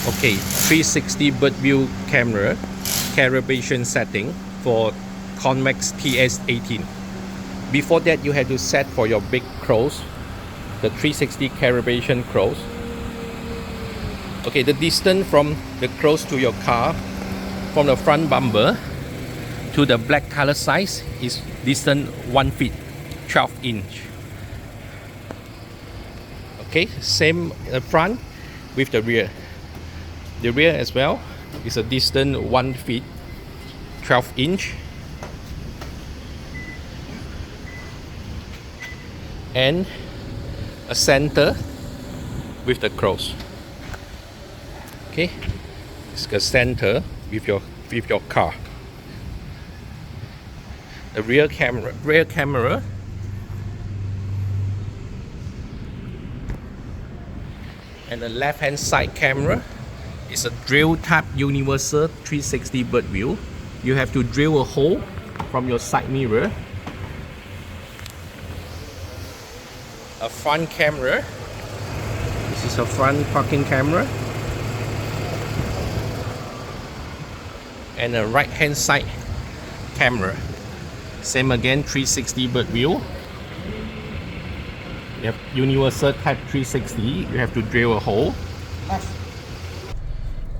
Okay, 360 Birdview camera calibration setting for Convex TS18. Before that, you had to set for your big crows, the 360 calibration crows. Okay, the distance from the crows to your car, from the front bumper to the black color size is distance 1 feet, 12 inch. Okay, same front with the rear. The rear as well is a distance 1 feet, 12 inch. And a center with the crows. Okay, it's the center with your car. The rear camera and the left hand side camera is a drill type universal 360 bird view. You have to drill a hole from your side mirror. A front camera. This is a front parking camera. And a right hand side camera. Same again, 360 bird view. You have universal type 360. You have to drill a hole.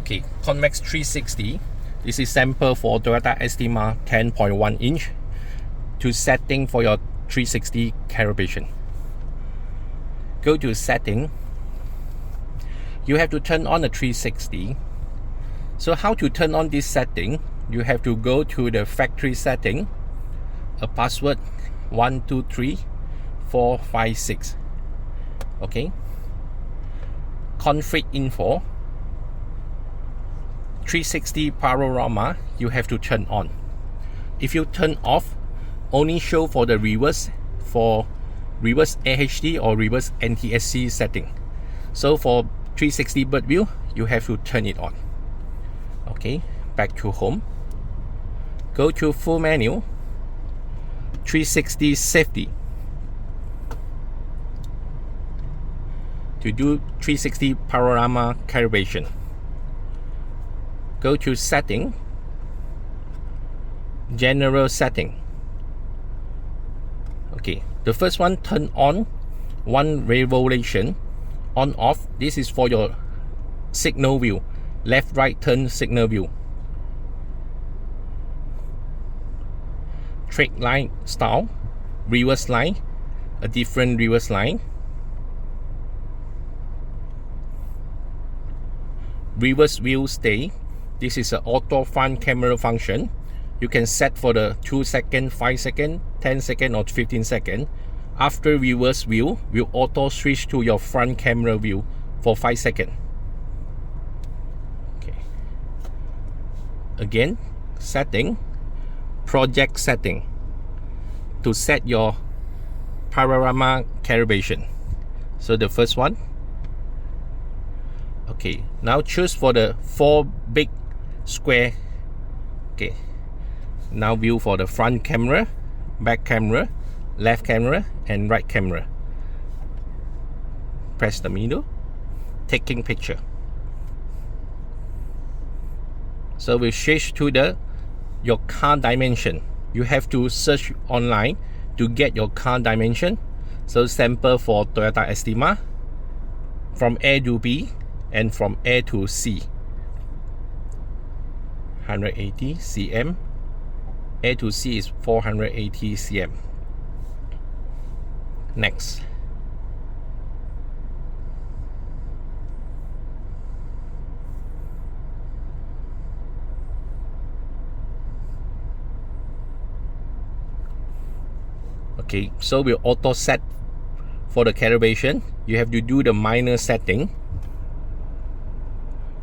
Okay, Convex 360. This is sample for Toyota Estima 10.1 inch to setting for your 360 calibration. Go to setting. You have to turn on the 360. So how to turn on this setting? You have to go to the factory setting, a password 123456. Okay. Config info. 360 panorama you have to turn on. If you turn off, only show for the reverse AHD or reverse NTSC setting. So for 360 bird view, you have to turn it on. Okay, back to home. Go to full menu, 360 safety. To do 360 panorama calibration, go to setting, general setting. Okay, the first one, turn on one revolution, on off. This is for your signal view, left right turn signal view. Straight line style, reverse line, a different reverse line. Reverse view stay. This is an auto front camera function. You can set for the 2 second, 5 second, 10 second or 15 second. After reverse view, will auto switch to your front camera view for 5 seconds. Okay. Again, setting, project setting, to set your panorama calibration. So the first one. Okay, now choose for the 4 big square. Okay, now view for the front camera, back camera, left camera and right camera. Press the middle, taking picture. So we switch to your car dimension. You have to search online to get your car dimension. So sample for Toyota Estima, from A to B and from A to C. 180 cm. A to C is 480 cm. Next. Okay, so we'll auto set for the calibration. You have to do the minor setting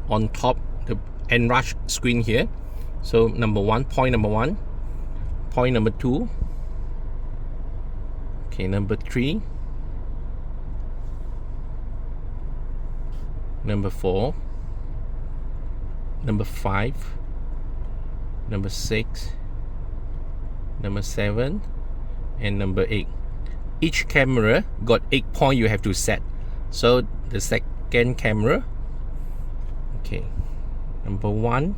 on top, the enlarge screen here. So point number 1, point number 2, okay, number 3, number 4, number 5, number 6, number 7 and number 8. Each camera got 8 points you have to set. So the second camera, okay, Okay, number 1.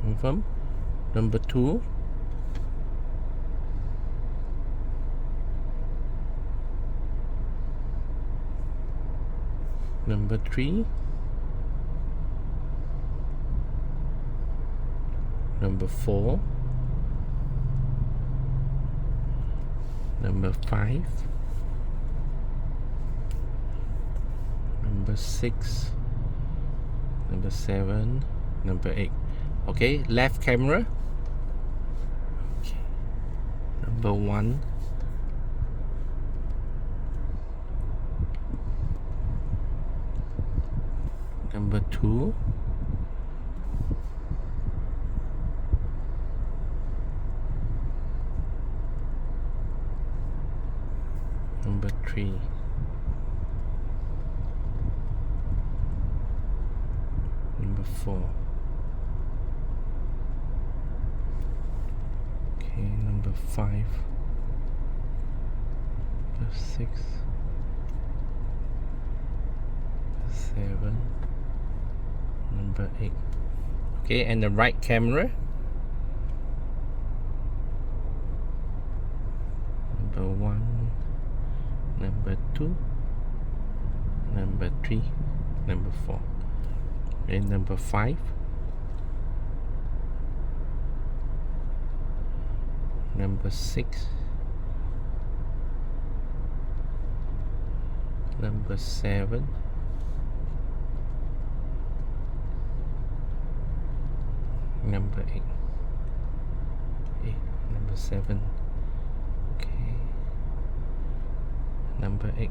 Confirm. Number 2. Number 3. Number 4. Number 5. Number 6. Number 7. Number 8. Okay, left camera. Okay. Number 1. Number 2. Number 3. Number 4. Okay, number 5. Number 6. 7. Number 8. Okay, and the right camera. Number 1. Number 2. Number 3. Number 4. And number 5. Number 6. Number 7. Number 8. Number 7. Okay. Number 8.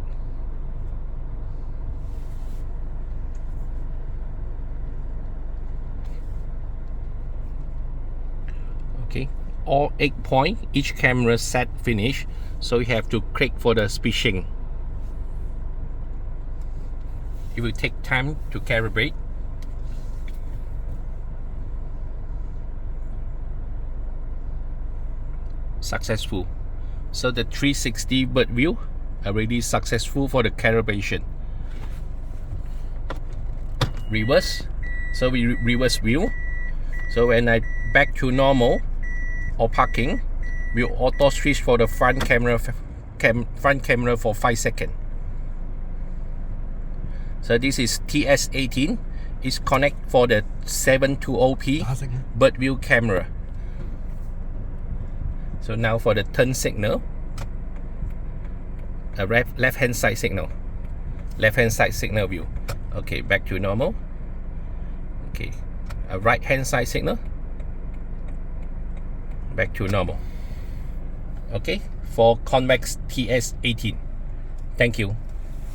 Okay, all 8 points, each camera set finish, so you have to click for the spacing. It will take time to calibrate. Successful. So the 360 bird view already successful for the calibration. Reverse. So we reverse view. So when I back to normal or parking, we'll auto switch for the front camera for 5 seconds. So this is TS18. It's connect for the 720p bird view camera. So now for the turn signal, a left hand side signal, view. Okay, back to normal. Okay, a right hand side signal, back to normal. Okay, for Convex TS18. Thank you.